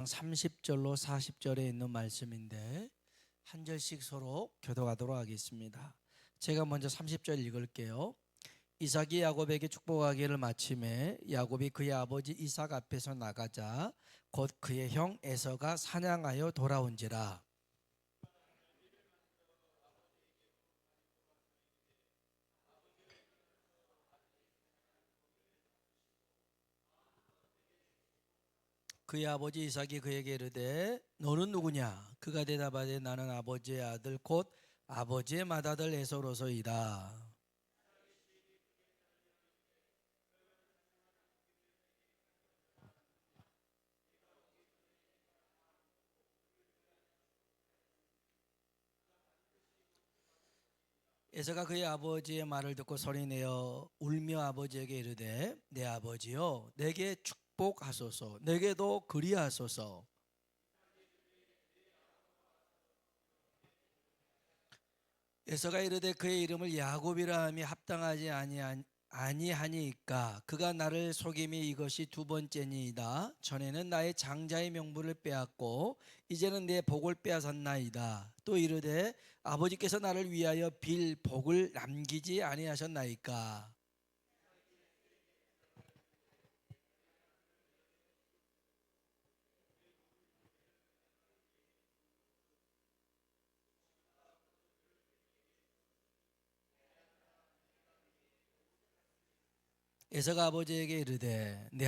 30절로 40절에 있는 말씀인데 한 절씩 서로 교독하도록 하겠습니다. 제가 먼저 30절 읽을게요. 이삭이 야곱에게 축복하기를 마침에 야곱이 그의 아버지 이삭 앞에서 나가자 곧 그의 형 에서가 사냥하여 돌아온지라. 그의 아버지 이삭이 그에게 이르되 너는 누구냐? 그가 대답하되 나는 아버지의 아들 곧 아버지의 맏아들 에서로소이다. 에서가 그의 아버지의 말을 듣고 소리내어 울며 아버지에게 이르되 내 아버지여 내게 축복하소서 내게도 그리하소서. 에서가 이르되 그의 이름을 야곱이라 함이 합당하지 아니하니까 그가 나를 속임이 이것이 두 번째니이다. 전에는 나의 장자의 명분을 빼앗고 이제는 내 복을 빼앗았나이다. 또 이르되 아버지께서 나를 위하여 빌 복을 남기지 아니하셨나이까. 에서가 아버지에게 이르되 내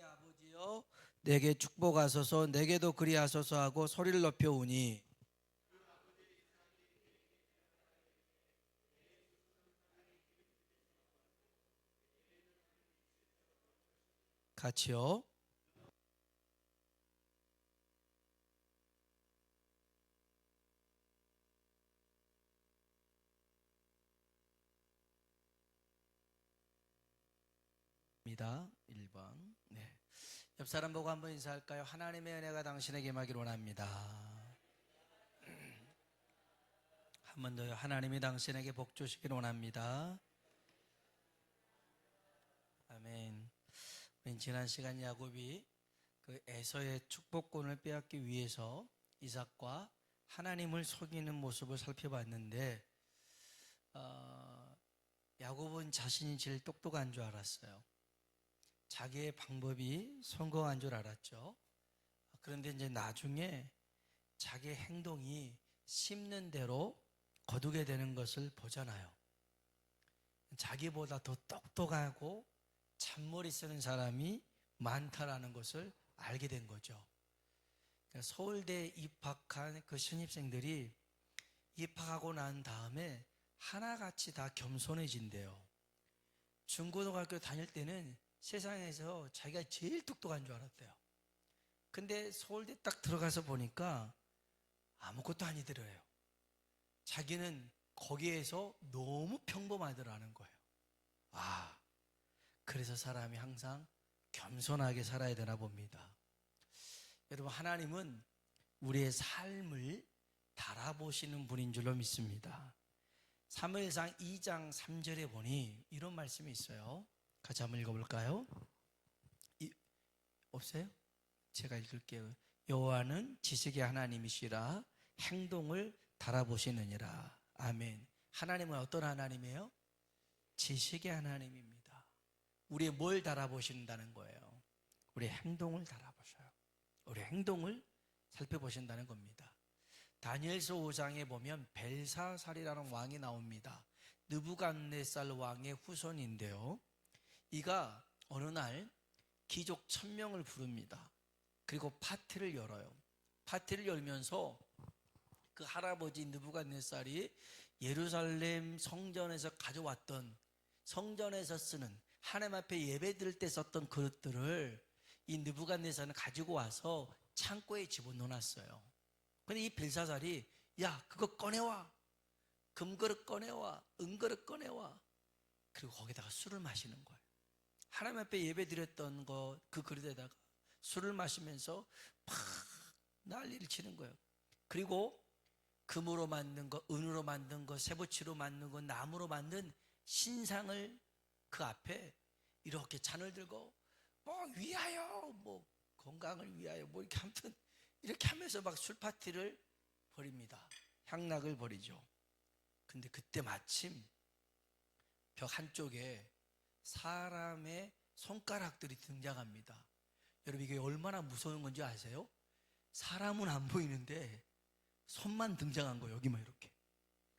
아버지여 내게 축복하소서 내게도 그리하소서 하고 소리를 높여 우니 같이요. 입니다. 1번. 네. 옆 사람 보고 한번 인사할까요? 하나님의 은혜가 당신에게 임하기를 원합니다. 한 번 더요. 하나님이 당신에게 복 주시기를 원합니다. 아멘. 우린 지난 시간 야곱이 그 에서의 축복권을 빼앗기 위해서 이삭과 하나님을 속이는 모습을 살펴봤는데 야곱은 자신이 제일 똑똑한 줄 알았어요. 자기의 방법이 성공한 줄 알았죠. 그런데 이제 나중에 자기의 행동이 심는 대로 거두게 되는 것을 보잖아요. 자기보다 더 똑똑하고 잔머리 쓰는 사람이 많다라는 것을 알게 된 거죠. 서울대에 입학한 그 신입생들이 입학하고 난 다음에 하나같이 다 겸손해진대요. 중고등학교 다닐 때는 세상에서 자기가 제일 똑똑한 줄 알았대요. 근데 서울대 딱 들어가서 보니까 아무것도 아니더래요. 자기는 거기에서 너무 평범하더라는 거예요. 아, 그래서 사람이 항상 겸손하게 살아야 되나 봅니다. 여러분, 하나님은 우리의 삶을 달아보시는 분인 줄로 믿습니다. 사무엘상 2장 3절에 보니 이런 말씀이 있어요. 같이 한번 읽어볼까요? 없어요? 제가 읽을게요. 여호와는 지식의 하나님이시라 행동을 달아보시느니라. 아멘. 하나님은 어떤 하나님이에요? 지식의 하나님입니다. 우리의 뭘 달아보신다는 거예요? 우리의 행동을 달아보셔요. 우리의 행동을 살펴보신다는 겁니다. 다니엘서 5장에 보면 벨사살이라는 왕이 나옵니다. 느부갓네살 왕의 후손인데요. 이가 어느 날 귀족 1000명을 부릅니다. 그리고 파티를 열어요. 파티를 열면서 그 할아버지 느부갓네살이 예루살렘 성전에서 가져왔던, 성전에서 쓰는, 하나님 앞에 예배 드릴 때 썼던 그릇들을 이 느부갓네살은 가지고 와서 창고에 집어넣어놨어요. 근데 이 벨사살이 야 그거 꺼내와, 금그릇 꺼내와, 은그릇 꺼내와, 그리고 거기다가 술을 마시는 거예요. 하나님 앞에 예배 드렸던 거 그 그릇에다가 술을 마시면서 막 난리를 치는 거예요. 그리고 금으로 만든 거, 은으로 만든 거, 쇠붙이로 만든 거, 나무로 만든 신상을 그 앞에 이렇게 잔을 들고 뭐 위하여 뭐 건강을 위하여 뭐 이렇게 아무튼 이렇게 하면서 막 술 파티를 벌입니다. 향락을 벌이죠. 근데 그때 마침 벽 한쪽에 사람의 손가락들이 등장합니다. 여러분 이게 얼마나 무서운 건지 아세요? 사람은 안 보이는데 손만 등장한 거예요. 여기만 이렇게.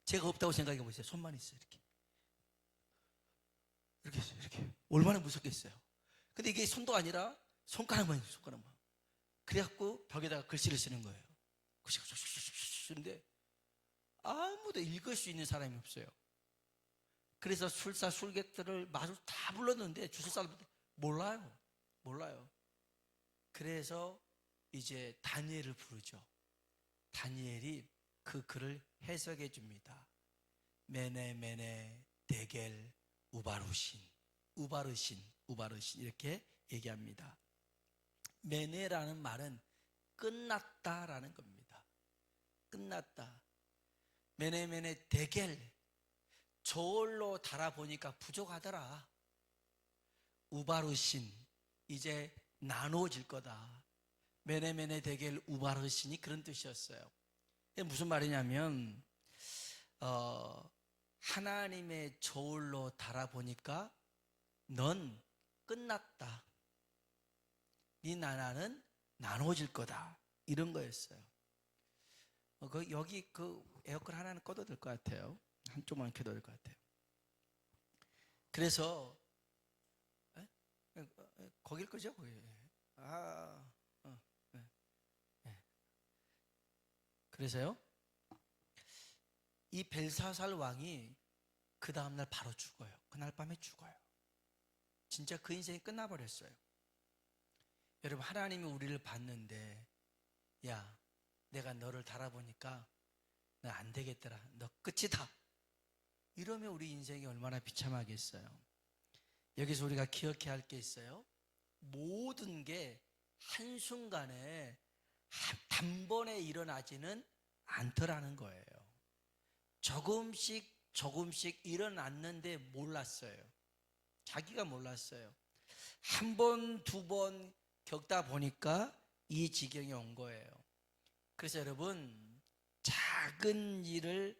제가 없다고 생각해 보세요. 손만 있어요. 이렇게. 이렇게 있어요. 이렇게. 얼마나 무섭겠어요. 근데 이게 손도 아니라 손가락만 있어요. 손가락만. 그래갖고 벽에다가 글씨를 쓰는 거예요. 근데 아무도 읽을 수 있는 사람이 없어요. 그래서 술사 술객들을 마주 다 불렀는데 주술 사람들 몰라요. 그래서 이제 다니엘을 부르죠. 다니엘이 그 글을 해석해 줍니다. 메네 데겔 우바르신 이렇게 얘기합니다. 메네라는 말은 끝났다라는 겁니다. 끝났다. 메네 데겔 저울로 달아보니까 부족하더라. 우바르신 이제 나눠질 거다. 메네 데겔 우바르신이 그런 뜻이었어요. 이게 무슨 말이냐면 하나님의 저울로 달아보니까 넌 끝났다. 네 나라는 나눠질 거다. 이런 거였어요. 여기 그 에어컨 하나는 꺼도 될 것 같아요. 한쪽만 켜도 될 것 같아요. 그래서 거길 거죠? 거기. 그래서요. 이 벨사살 왕이 그 다음날 바로 죽어요. 그날 밤에 죽어요. 진짜 그 인생이 끝나버렸어요. 여러분 하나님이 우리를 봤는데 야 내가 너를 달아보니까 너 안 되겠더라. 너 끝이다. 이러면 우리 인생이 얼마나 비참하겠어요. 여기서 우리가 기억해야 할 게 있어요. 모든 게 한순간에 단번에 일어나지는 않더라는 거예요. 조금씩 일어났는데 몰랐어요. 자기가 몰랐어요. 한 번, 두 번 겪다 보니까 이 지경이 온 거예요. 그래서 여러분 작은 일을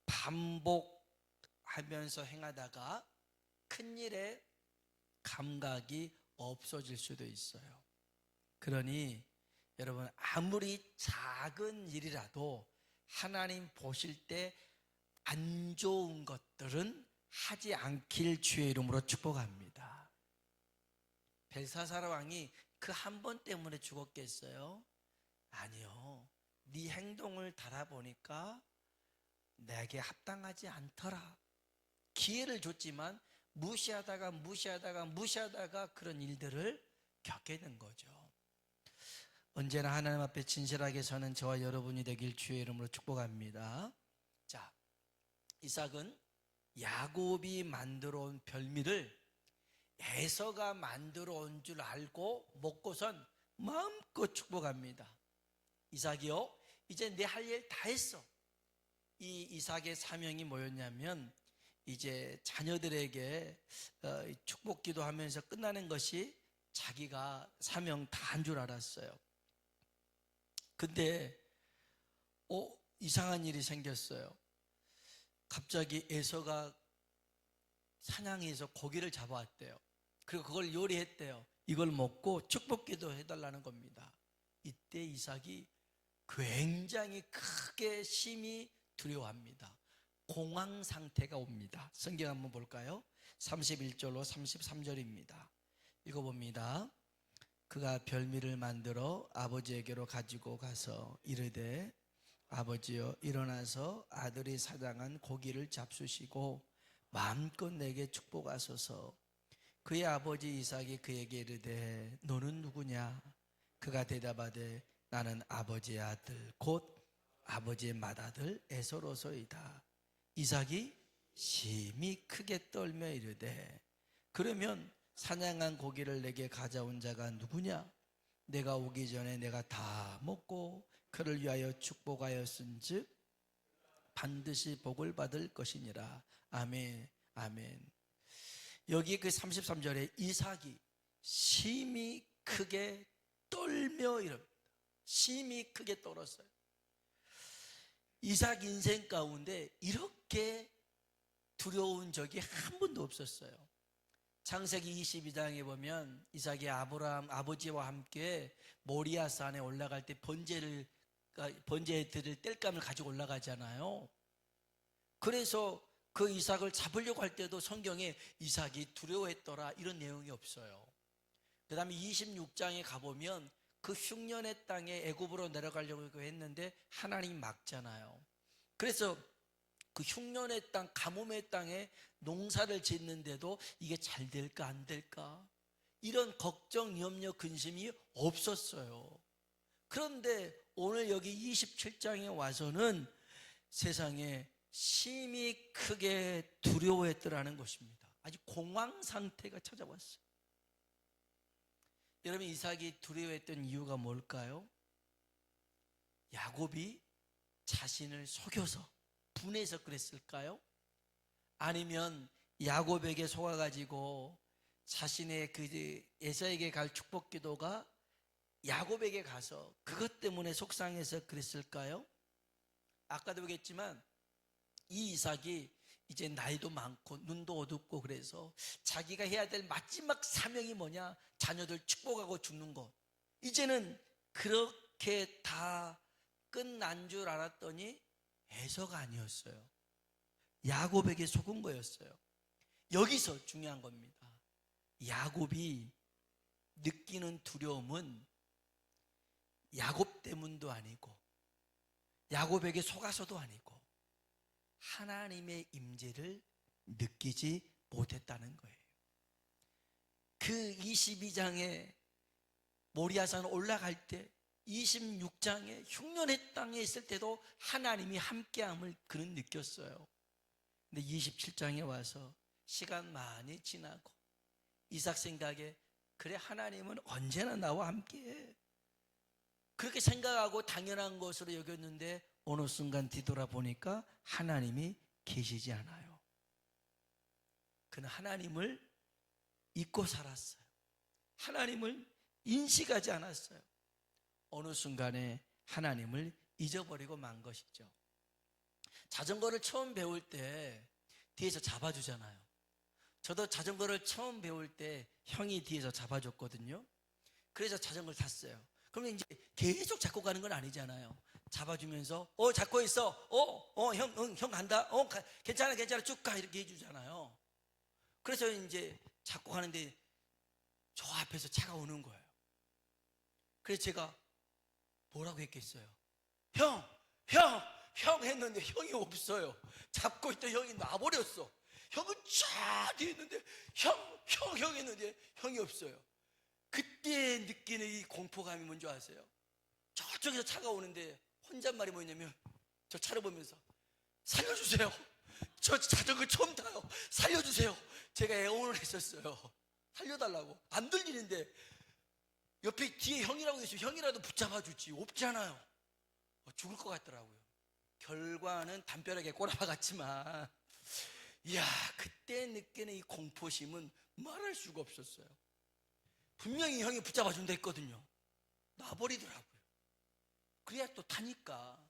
반복하면서 행하다가 큰 일에 감각이 없어질 수도 있어요. 그러니 여러분 아무리 작은 일이라도 하나님 보실 때 안 좋은 것들은 하지 않길 주의 이름으로 축복합니다. 벨사살 왕이 그 한 번 때문에 죽었겠어요? 아니요. 네 행동을 달아보니까 내게 합당하지 않더라. 기회를 줬지만 무시하다가 그런 일들을 겪게 된 거죠. 언제나 하나님 앞에 진실하게 서는 저와 여러분이 되길 주의 이름으로 축복합니다. 자, 이삭은 야곱이 만들어 온 별미를 에서가 만들어 온 줄 알고 먹고선 마음껏 축복합니다. 이삭이요, 이제 내 할 일 다 했어. 이 이삭의 사명이 뭐였냐면 이제 자녀들에게 축복 기도하면서 끝나는 것이 자기가 사명 다 한 줄 알았어요. 근데 이상한 일이 생겼어요. 갑자기 에서가 사냥해서 고기를 잡아왔대요. 그리고 그걸 요리했대요. 이걸 먹고 축복기도 해달라는 겁니다. 이때 이삭이 굉장히 크게 심히 두려워합니다. 공황 상태가 옵니다. 성경 한번 볼까요? 31절로 33절입니다. 읽어봅니다. 그가 별미를 만들어 아버지에게로 가지고 가서 이르되 아버지여 일어나서 아들이 사냥한 고기를 잡수시고 마음껏 내게 축복하소서. 그의 아버지 이삭이 그에게 이르되 너는 누구냐? 그가 대답하되 나는 아버지의 아들 곧 아버지의 맏아들 에서로소이다. 이삭이 심히 크게 떨며 이르되 그러면 사냥한 고기를 내게 가져온 자가 누구냐? 내가 오기 전에 내가 다 먹고 그를 위하여 축복하였은즉 반드시 복을 받을 것이니라. 아멘, 아멘. 여기 그 33절에 이삭이 심히 크게 떨며 이럽니다. 심히 크게 떨었어요. 이삭 인생 가운데 이렇게 두려운 적이 한 번도 없었어요. 창세기 22장에 보면 이삭이 아브라함 아버지와 함께 모리아 산에 올라갈 때 번제를 드릴 땔감을 가지고 올라가잖아요. 그래서 그 이삭을 잡으려고 할 때도 성경에 이삭이 두려워했더라 이런 내용이 없어요. 그 다음에 26장에 가보면 그 흉년의 땅에 애굽으로 내려가려고 했는데 하나님이 막잖아요. 그래서 그 흉년의 땅, 가뭄의 땅에 농사를 짓는데도 이게 잘 될까 안 될까 이런 걱정, 염려, 근심이 없었어요. 그런데 오늘 여기 27장에 와서는 세상에 심히 크게 두려워했더라는 것입니다. 아주 공황 상태가 찾아왔어요. 여러분, 이삭이 두려워했던 이유가 뭘까요? 야곱이 자신을 속여서 분해서 그랬을까요? 아니면 야곱에게 속아가지고 자신의 그 에사에게 갈 축복 기도가 야곱에게 가서 그것 때문에 속상해서 그랬을까요? 아까도 얘기했지만 이 이삭이 이제 나이도 많고 눈도 어둡고 그래서 자기가 해야 될 마지막 사명이 뭐냐? 자녀들 축복하고 죽는 것. 이제는 그렇게 다 끝난 줄 알았더니 에서가 아니었어요. 야곱에게 속은 거였어요. 여기서 중요한 겁니다. 야곱이 느끼는 두려움은 야곱 때문도 아니고 야곱에게 속아서도 아니고 하나님의 임재를 느끼지 못했다는 거예요. 그 22장에 모리아산 올라갈 때 26장에 흉년의 땅에 있을 때도 하나님이 함께함을 그는 느꼈어요. 근데 27장에 와서 시간 많이 지나고 이삭 생각에 그래 하나님은 언제나 나와 함께해 그렇게 생각하고 당연한 것으로 여겼는데 어느 순간 뒤돌아보니까 하나님이 계시지 않아요. 그는 하나님을 잊고 살았어요. 하나님을 인식하지 않았어요. 어느 순간에 하나님을 잊어버리고 만 것이죠. 자전거를 처음 배울 때 뒤에서 잡아주잖아요. 저도 자전거를 처음 배울 때 형이 뒤에서 잡아줬거든요. 그래서 자전거를 탔어요. 그러면 이제 계속 잡고 가는 건 아니잖아요. 잡아주면서 잡고 있어. 형 간다. 괜찮아 쭉 가 이렇게 해주잖아요. 그래서 이제 잡고 가는데 저 앞에서 차가 오는 거예요. 그래서 제가 뭐라고 했겠어요? 형 했는데 형이 없어요. 잡고 있던 형이 놔버렸어. 형은 쫙 뒤에 있는데 형 했는데 형이 없어요. 그때 느끼는 이 공포감이 뭔지 아세요? 저쪽에서 차가 오는데 혼잣말이 뭐냐면 저 차를 보면서 살려주세요. 저 자전거 처음 타요. 살려주세요. 제가 애원을 했었어요. 살려달라고. 안 들리는데 옆에 뒤에 형이라고 있어요. 형이라도 붙잡아주지. 없잖아요. 죽을 것 같더라고요. 결과는 담벼락에 꼬라박 같지만 이야 그때 느끼는 이 공포심은 말할 수가 없었어요. 분명히 형이 붙잡아준다 했거든요. 놔버리더라고요. 그래야 또 타니까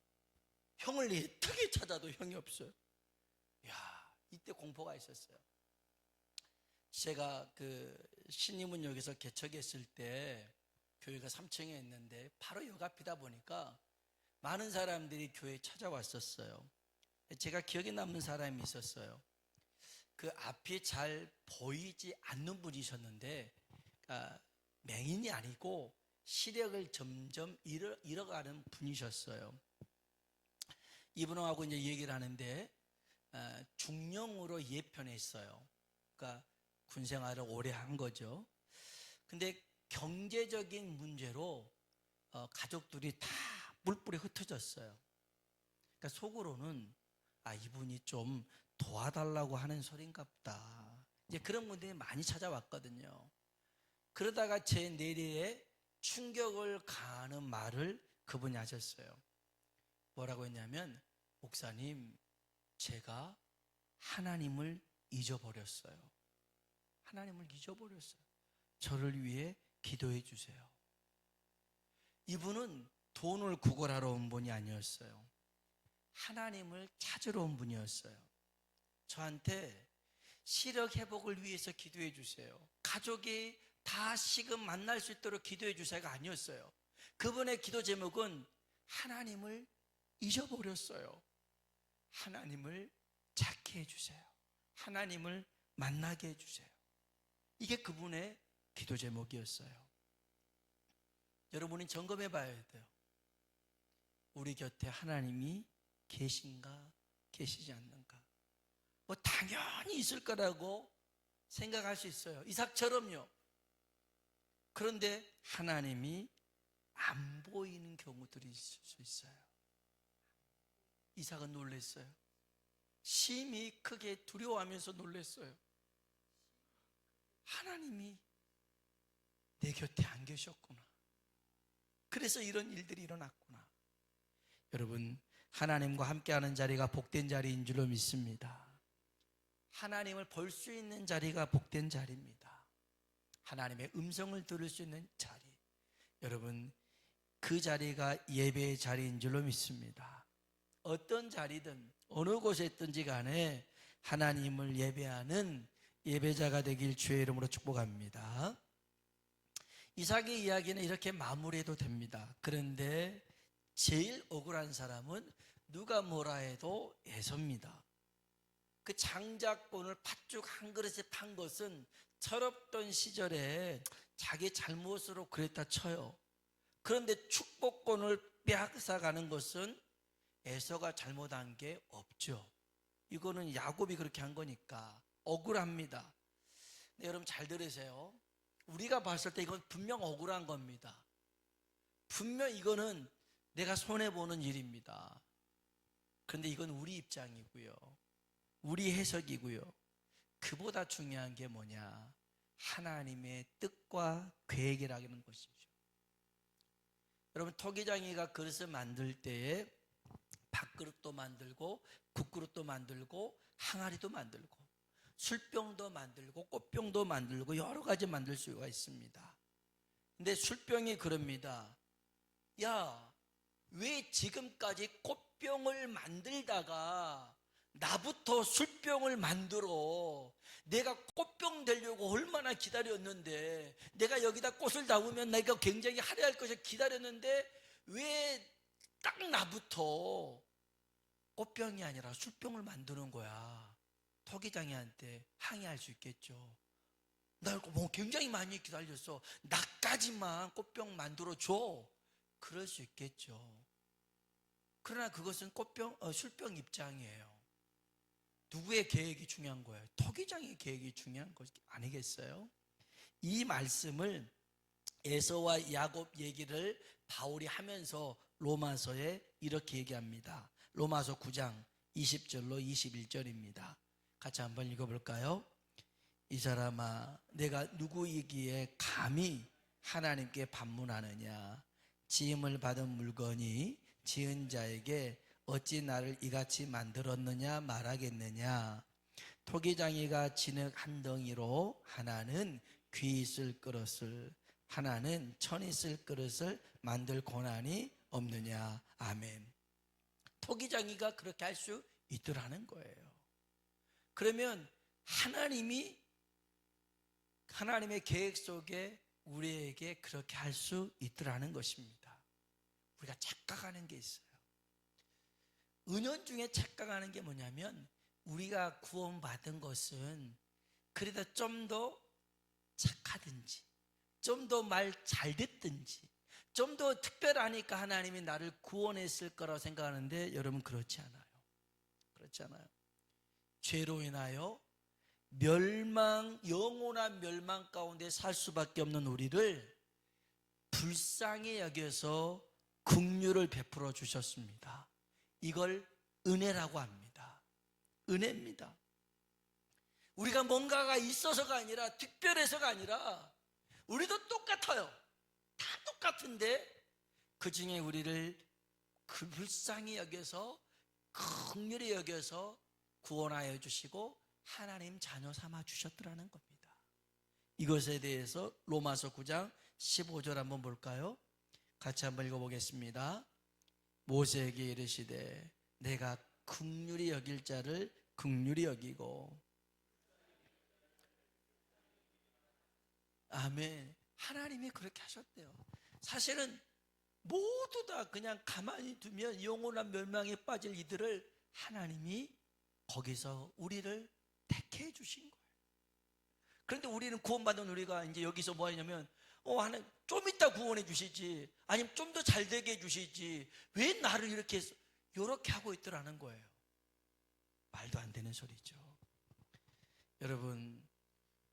형을 애타게 찾아도 형이 없어요. 이야 이때 공포가 있었어요. 제가 그 신림문역에서 개척했을 때 교회가 3층에 있는데 바로 역 앞이다 보니까 많은 사람들이 교회에 찾아왔었어요. 제가 기억에 남는 사람이 있었어요. 그 앞이 잘 보이지 않는 분이셨는데 맹인이 아니고 시력을 점점 잃어가는 분이셨어요. 이분하고 이제 얘기를 하는데 중령으로 예편했어요. 그러니까 군생활을 오래 한 거죠. 근데 경제적인 문제로 가족들이 다 물불에 흩어졌어요. 그러니까 속으로는 이분이 좀 도와달라고 하는 소린가 보다. 이제 그런 분들이 많이 찾아왔거든요. 그러다가 제 뇌리에 충격을 가하는 말을 그분이 하셨어요. 뭐라고 했냐면 목사님 제가 하나님을 잊어버렸어요. 하나님을 잊어버렸어요. 저를 위해 기도해 주세요. 이분은 돈을 구걸하러 온 분이 아니었어요. 하나님을 찾으러 온 분이었어요. 저한테 시력 회복을 위해서 기도해 주세요. 가족이 다시금 만날 수 있도록 기도해 주세요가 아니었어요. 그분의 기도 제목은 하나님을 잊어버렸어요. 하나님을 찾게 해주세요. 하나님을 만나게 해주세요. 이게 그분의 기도 제목이었어요. 여러분이 점검해 봐야 돼요. 우리 곁에 하나님이 계신가 계시지 않는가. 뭐 당연히 있을 거라고 생각할 수 있어요. 이삭처럼요. 그런데 하나님이 안 보이는 경우들이 있을 수 있어요. 이삭은 놀랐어요. 심히 크게 두려워하면서 놀랐어요. 하나님이 내 곁에 안 계셨구나. 그래서 이런 일들이 일어났구나. 여러분, 하나님과 함께하는 자리가 복된 자리인 줄로 믿습니다. 하나님을 볼 수 있는 자리가 복된 자리입니다. 하나님의 음성을 들을 수 있는 자리. 여러분, 그 자리가 예배의 자리인 줄로 믿습니다. 어떤 자리든 어느 곳에 있든지 간에 하나님을 예배하는 예배자가 되길 주의 이름으로 축복합니다. 이삭의 이야기는 이렇게 마무리해도 됩니다. 그런데 제일 억울한 사람은 누가 뭐라 해도 에서입니다. 그 장자권을 팥죽 한 그릇에 판 것은 철없던 시절에 자기 잘못으로 그랬다 쳐요. 그런데 축복권을 빼앗아가는 것은 에서가 잘못한 게 없죠. 이거는 야곱이 그렇게 한 거니까 억울합니다. 근데 여러분 잘 들으세요. 우리가 봤을 때 이건 분명 억울한 겁니다. 분명 이거는 내가 손해보는 일입니다. 그런데 이건 우리 입장이고요. 우리 해석이고요. 그보다 중요한 게 뭐냐? 하나님의 뜻과 계획이라는 것이죠. 여러분, 토기장이가 그릇을 만들 때에 밥그릇도 만들고 국그릇도 만들고 항아리도 만들고 술병도 만들고 꽃병도 만들고 여러 가지 만들 수가 있습니다. 근데 술병이 그럽니다. 야, 왜 지금까지 꽃병을 만들다가 나부터 술병을 만들어? 내가 꽃병 되려고 얼마나 기다렸는데, 내가 여기다 꽃을 담으면 내가 굉장히 화려할 것을 기다렸는데 왜 딱 나부터 꽃병이 아니라 술병을 만드는 거야? 토기장이한테 항의할 수 있겠죠. 나 뭐 굉장히 많이 기다렸어. 나까지만 꽃병 만들어 줘. 그럴 수 있겠죠. 그러나 그것은 술병 입장이에요. 누구의 계획이 중요한 거예요? 토기장의 계획이 중요한 것 아니겠어요? 이 말씀을 에서와 야곱 얘기를 바울이 하면서 로마서에 이렇게 얘기합니다. 로마서 9장 20절로 21절입니다. 같이 한번 읽어볼까요? 이 사람아, 내가 누구이기에 감히 하나님께 반문하느냐? 지음을 받은 물건이 지은 자에게 어찌 나를 이같이 만들었느냐 말하겠느냐? 토기장이가 진흙 한 덩이로 하나는 귀 있을 그릇을, 하나는 천 있을 그릇을 만들 고난이 없느냐? 아멘. 토기장이가 그렇게 할 수 있더라는 거예요. 그러면 하나님의 계획 속에 우리에게 그렇게 할 수 있더라는 것입니다. 우리가 착각하는 게 있어요. 은연중에 착각하는 게 뭐냐면, 우리가 구원받은 것은 그래도 좀 더 착하든지, 좀 더 말 잘 듣든지, 좀 더 특별하니까 하나님이 나를 구원했을 거라고 생각하는데, 여러분 그렇지 않아요. 그렇지 않아요. 죄로 인하여 영원한 멸망 가운데 살 수밖에 없는 우리를 불쌍히 여겨서 긍휼을 베풀어 주셨습니다. 이걸 은혜라고 합니다. 은혜입니다. 우리가 뭔가가 있어서가 아니라, 특별해서가 아니라, 우리도 똑같아요. 다 똑같은데 그 중에 우리를 불쌍히 여겨서, 긍휼히 여겨서 구원하여 주시고 하나님 자녀 삼아 주셨더라는 겁니다. 이것에 대해서 로마서 9장 15절 한번 볼까요? 같이 한번 읽어보겠습니다. 모세에게 이르시되 내가 긍휼히 여길 자를 긍휼히 여기고. 아멘. 하나님이 그렇게 하셨대요. 사실은 모두 다 그냥 가만히 두면 영원한 멸망에 빠질 이들을 하나님이 거기서 우리를 택해 주신 거예요. 그런데 우리는 구원받은 우리가 이제 여기서 뭐 하냐면 하나님 좀 이따 구원해 주시지, 아니면 좀 더 잘 되게 해 주시지, 왜 나를 이렇게 하고 있더라는 거예요. 말도 안 되는 소리죠. 여러분,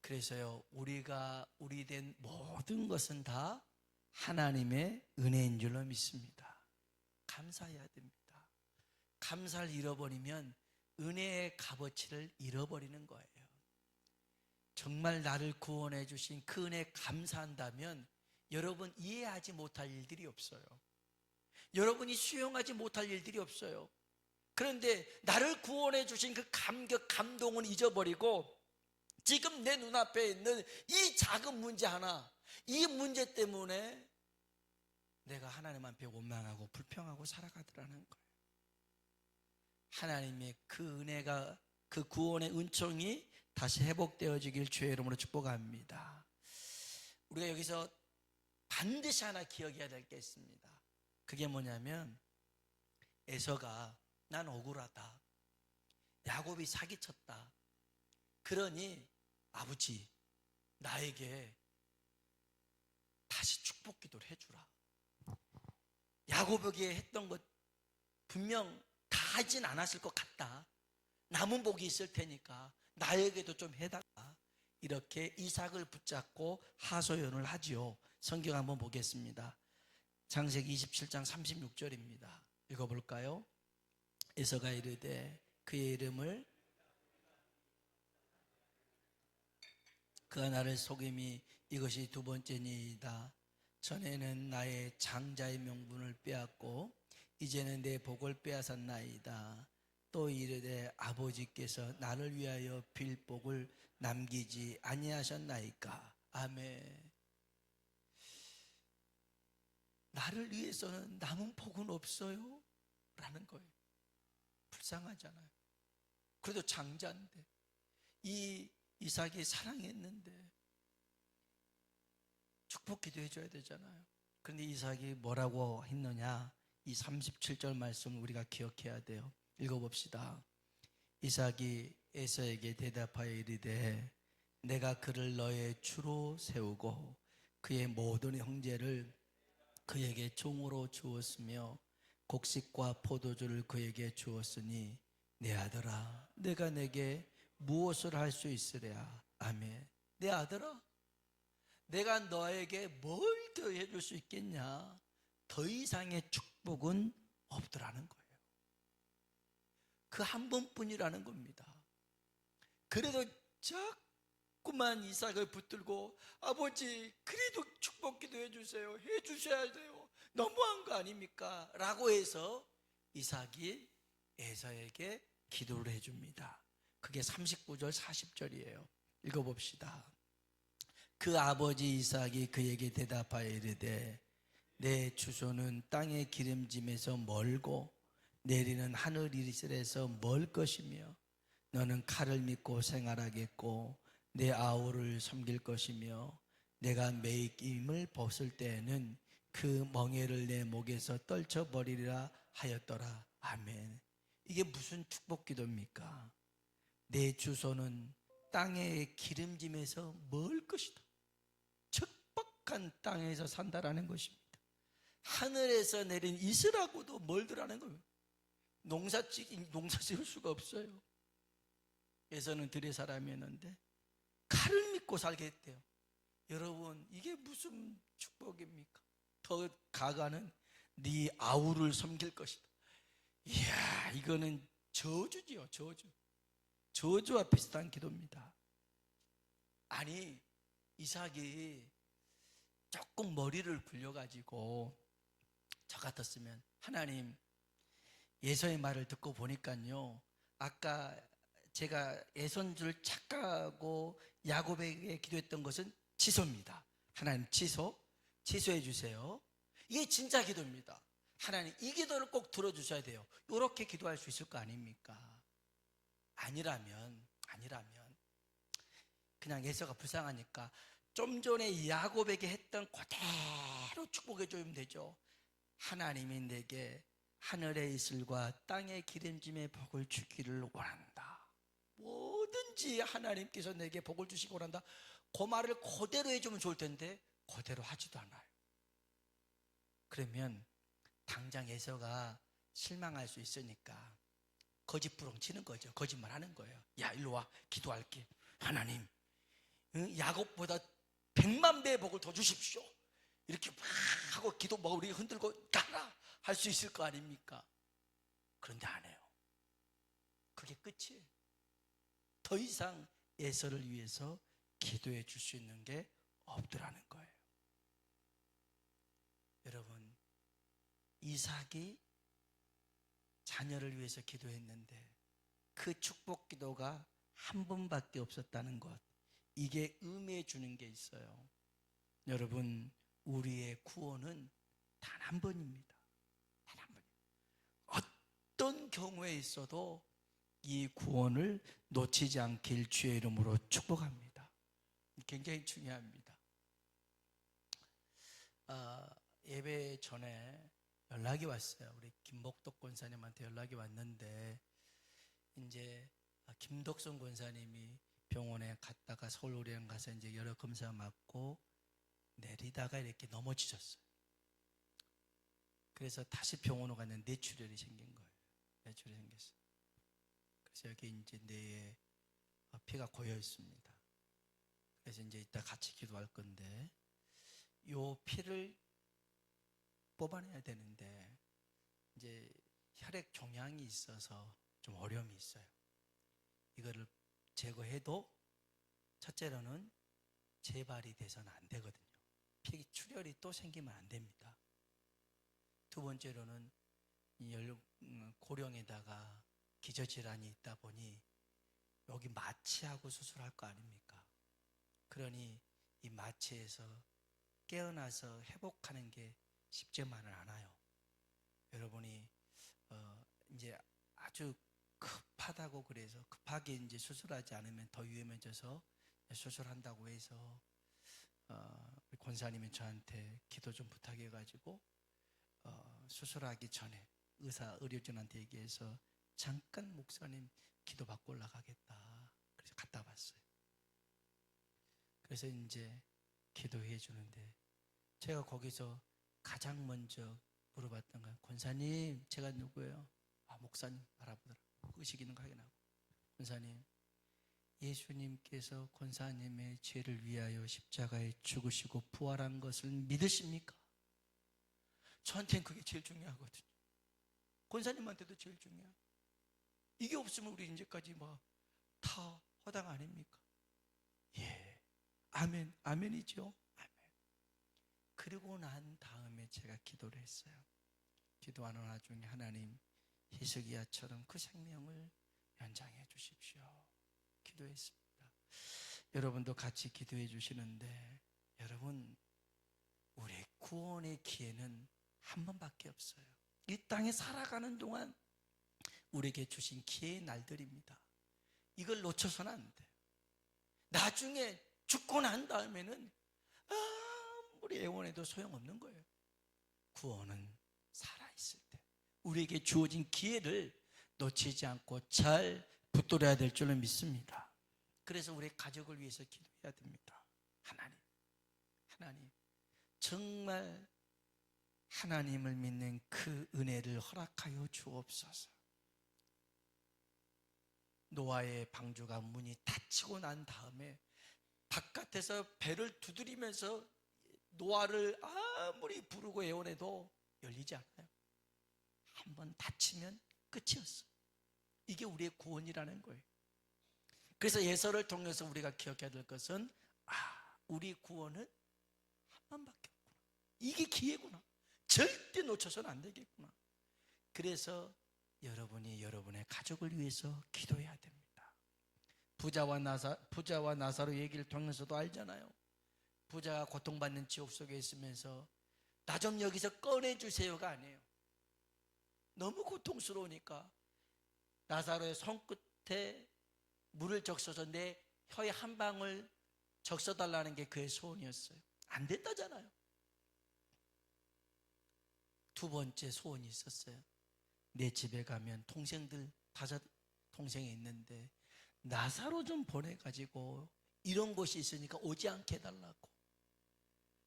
그래서요, 우리 된 모든 것은 다 하나님의 은혜인 줄로 믿습니다. 감사해야 됩니다. 감사를 잃어버리면 은혜의 값어치를 잃어버리는 거예요. 정말 나를 구원해 주신 그 은혜에 감사한다면 여러분 이해하지 못할 일들이 없어요. 여러분이 수용하지 못할 일들이 없어요. 그런데 나를 구원해 주신 그 감격, 감동은 잊어버리고 지금 내 눈앞에 있는 이 작은 문제 하나, 이 문제 때문에 내가 하나님 앞에 원망하고 불평하고 살아가더라는 거예요. 하나님의 그 은혜가, 그 구원의 은총이 다시 회복되어지길 주의 이름으로 축복합니다. 우리가 여기서 반드시 하나 기억해야 될 게 있습니다. 그게 뭐냐면, 에서가 난 억울하다, 야곱이 사기쳤다, 그러니 아버지 나에게 다시 축복 기도를 해주라. 야곱에게 했던 것 분명 다 하진 않았을 것 같다. 남은 복이 있을 테니까 나에게도 좀 해달라. 이렇게 이삭을 붙잡고 하소연을 하지요. 성경 한번 보겠습니다. 창세기 27장 36절입니다. 읽어볼까요? 에서가 이르되 그의 이름을 그가 나를 속임이 이것이 두 번째니이다. 전에는 나의 장자의 명분을 빼앗고 이제는 내 복을 빼앗았나이다. 또 이르되 아버지께서 나를 위하여 빌 복을 남기지 아니하셨나이까. 아멘. 나를 위해서는 남은 복은 없어요? 라는 거예요. 불쌍하잖아요. 그래도 장자인데, 이 이삭이 사랑했는데 축복 기도해 줘야 되잖아요. 그런데 이삭이 뭐라고 했느냐, 이 37절 말씀 우리가 기억해야 돼요. 읽어봅시다. 이삭이 에서에게 대답하여 이르되 내가 그를 너의 주로 세우고 그의 모든 형제를 그에게 종으로 주었으며 곡식과 포도주를 그에게 주었으니 내 아들아, 내가 내게 무엇을 할 수 있으랴. 아멘. 내 아들아, 내가 너에게 뭘 더 해줄 수 있겠냐. 더 이상의 축복은 없더라는 거예요. 그 한 번뿐이라는 겁니다. 그래도 자꾸만 이삭을 붙들고 아버지 그래도 축복 기도해 주세요, 해 주셔야 돼요, 너무한 거 아닙니까? 라고 해서 이삭이 에서에게 기도를 해줍니다. 그게 39절 40절이에요 읽어봅시다. 그 아버지 이삭이 그에게 대답하여 이르되 내 주소는 땅의 기름짐에서 멀고 내리는 하늘 이슬에서 멀 것이며 너는 칼을 믿고 생활하겠고 내 아우를 섬길 것이며 내가 매임을 벗을 때에는 그 멍에를 내 목에서 떨쳐버리리라 하였더라. 아멘. 이게 무슨 축복 기도입니까? 내 주소는 땅의 기름짐에서 멀 것이다. 척박한 땅에서 산다라는 것입니다. 하늘에서 내린 이슬하고도 멀더라는 거예요. 농사 지을 수가 없어요. 에서는 들의 사람이었는데 칼을 믿고 살게 했대요. 여러분, 이게 무슨 축복입니까? 더 가가는 네 아우를 섬길 것이다. 이야, 이거는 저주지요. 저주와 비슷한 기도입니다. 아니, 이삭이 조금 머리를 굴려가지고 저 같았으면 하나님, 예서의 말을 듣고 보니까요, 아까 제가 에선줄 착각하고 야곱에게 기도했던 것은 취소입니다. 하나님 취소해 주세요. 이게 진짜 기도입니다. 하나님 이 기도를 꼭 들어주셔야 돼요. 이렇게 기도할 수 있을 거 아닙니까? 아니라면 그냥 에서가 불쌍하니까 좀 전에 야곱에게 했던 그대로 축복해 주면 되죠. 하나님이 내게 하늘의 이슬과 땅의 기름짐의 복을 주기를 원한다. 뭐든지 하나님께서 내게 복을 주시기 원한다. 그 말을 그대로 해주면 좋을 텐데 그대로 하지도 않아요. 그러면 당장 에서가 실망할 수 있으니까 거짓부렁 치는 거죠. 거짓말 하는 거예요. 야 일로 와, 기도할게. 하나님 야곱보다 100만 배의 복을 더 주십시오. 이렇게 막 하고 기도 막 우리 흔들고 가라 할 수 있을 거 아닙니까? 그런데 안 해요. 그게 끝이에요. 더 이상 에서를 위해서 기도해 줄 수 있는 게 없더라는 거예요. 여러분, 이삭이 자녀를 위해서 기도했는데 그 축복 기도가 한 번밖에 없었다는 것, 이게 의미해 주는 게 있어요. 여러분, 우리의 구원은 단 한 번입니다. 단 한 번. 어떤 경우에 있어도 이 구원을 놓치지 않길 주의 이름으로 축복합니다. 굉장히 중요합니다. 예배 전에 연락이 왔어요. 우리 김복덕 권사님한테 연락이 왔는데 이제 김덕선 권사님이 병원에 갔다가 서울의료원 가서 이제 여러 검사 맞고 내리다가 이렇게 넘어지셨어요. 그래서 다시 병원으로 갔는데 뇌출혈이 생긴 거예요. 뇌출혈이 생겼어요. 그래서 여기 이제 뇌에 피가 고여 있습니다. 그래서 이제 이따 같이 기도할 건데 요 피를 뽑아내야 되는데 이제 혈액 종양이 있어서 좀 어려움이 있어요. 이거를 제거해도 첫째로는 재발이 돼서는 안 되거든요. 피 출혈이 또 생기면 안 됩니다. 두 번째로는 고령에다가 기저질환이 있다 보니 여기 마취하고 수술할 거 아닙니까? 그러니 이 마취에서 깨어나서 회복하는 게 쉽지만은 않아요. 여러분이 이제 아주 급하다고 그래서 급하게 이제 수술하지 않으면 더 위험해져서 수술한다고 해서 권사님이 저한테 기도 좀 부탁해가지고 수술하기 전에 의료진한테 얘기해서 잠깐 목사님 기도 받고 올라가겠다. 그래서 갔다 왔어요. 그래서 이제 기도해 주는데 제가 거기서 가장 먼저 물어봤던 건 권사님 제가 누구예요? 목사님 알아보더라고요. 의식이는 확인하고 권사님 예수님께서 권사님의 죄를 위하여 십자가에 죽으시고 부활한 것을 믿으십니까? 저한테는 그게 제일 중요하거든요. 권사님한테도 제일 중요해요. 이게 없으면 우리 이제까지 다 허당 아닙니까? 예, 아멘, 아멘이죠. 아멘. 그리고 난 다음에 제가 기도를 했어요. 기도하는 와중에 하나님 히스기야처럼 그 생명을 연장해 주십시오. 기도했습니다. 여러분도 같이 기도해 주시는데 여러분 우리의 구원의 기회는 한 번밖에 없어요. 이 땅에 살아가는 동안 우리에게 주신 기회의 날들입니다. 이걸 놓쳐서는 안 돼요. 나중에 죽고 난 다음에는 아무리 애원해도 소용없는 거예요. 구원은 살아있을 때 우리에게 주어진 기회를 놓치지 않고 잘 붙들어야 될 줄로 믿습니다. 그래서 우리 가족을 위해서 기도해야 됩니다. 하나님 정말 하나님을 믿는 그 은혜를 허락하여 주옵소서. 노아의 방주가 문이 닫히고 난 다음에 바깥에서 배를 두드리면서 노아를 아무리 부르고 애원해도 열리지 않아요. 한번 닫히면 끝이었어요. 이게 우리의 구원이라는 거예요. 그래서 예서를 통해서 우리가 기억해야 될 것은 우리 구원은 한 번밖에 없구나. 이게 기회구나. 절대 놓쳐서는 안 되겠구나. 그래서 여러분이 여러분의 가족을 위해서 기도해야 됩니다. 부자와 나사로 얘기를 통해서도 알잖아요. 부자가 고통받는 지옥 속에 있으면서 나 좀 여기서 꺼내주세요가 아니에요. 너무 고통스러우니까 나사로의 손끝에 물을 적셔서 내 혀에 한 방울 적셔달라는 게 그의 소원이었어요. 안 됐다잖아요. 두 번째 소원이 있었어요. 내 집에 가면 동생들 다섯 동생이 있는데 나사로 좀 보내가지고 이런 곳이 있으니까 오지 않게 해달라고.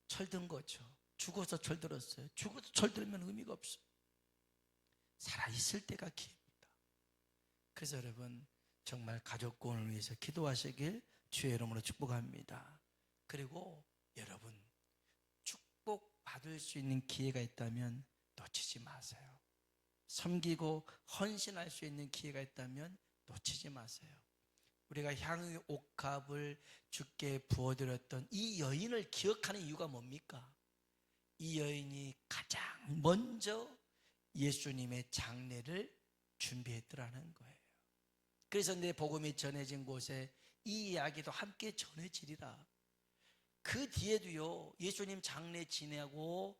철든 거죠. 죽어서 철들었어요. 죽어서 철들면 의미가 없어요. 살아있을 때가 기회입니다. 그래서 여러분 정말 가족 구원을 위해서 기도하시길 주의 이름으로 축복합니다. 그리고 여러분 축복 받을 수 있는 기회가 있다면 놓치지 마세요. 섬기고 헌신할 수 있는 기회가 있다면 놓치지 마세요. 우리가 향유 옥합을 주께 부어드렸던 이 여인을 기억하는 이유가 뭡니까? 이 여인이 가장 먼저 예수님의 장례를 준비했더라는 거예요. 그래서 내 복음이 전해진 곳에 이 이야기도 함께 전해지리라. 그 뒤에도요, 예수님 장례 지내고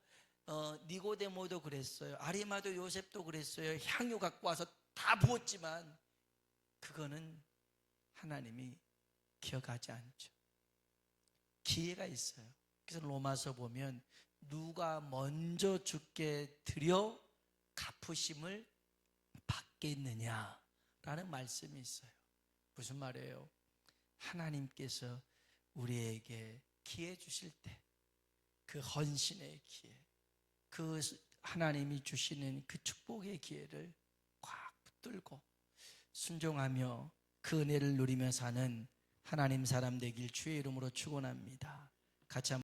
니고데모도 그랬어요. 아리마도 요셉도 그랬어요. 향유 갖고 와서 다 부었지만 그거는 하나님이 기억하지 않죠. 기회가 있어요. 그래서 로마서 보면 누가 먼저 주께 드려 갚으심을 받겠느냐라는 말씀이 있어요. 무슨 말이에요? 하나님께서 우리에게 기회 주실 때 그 헌신의 기회, 그 하나님이 주시는 그 축복의 기회를 꽉 붙들고 순종하며 그 은혜를 누리며 사는 하나님 사람 되길 주의 이름으로 축원합니다. 같이 한번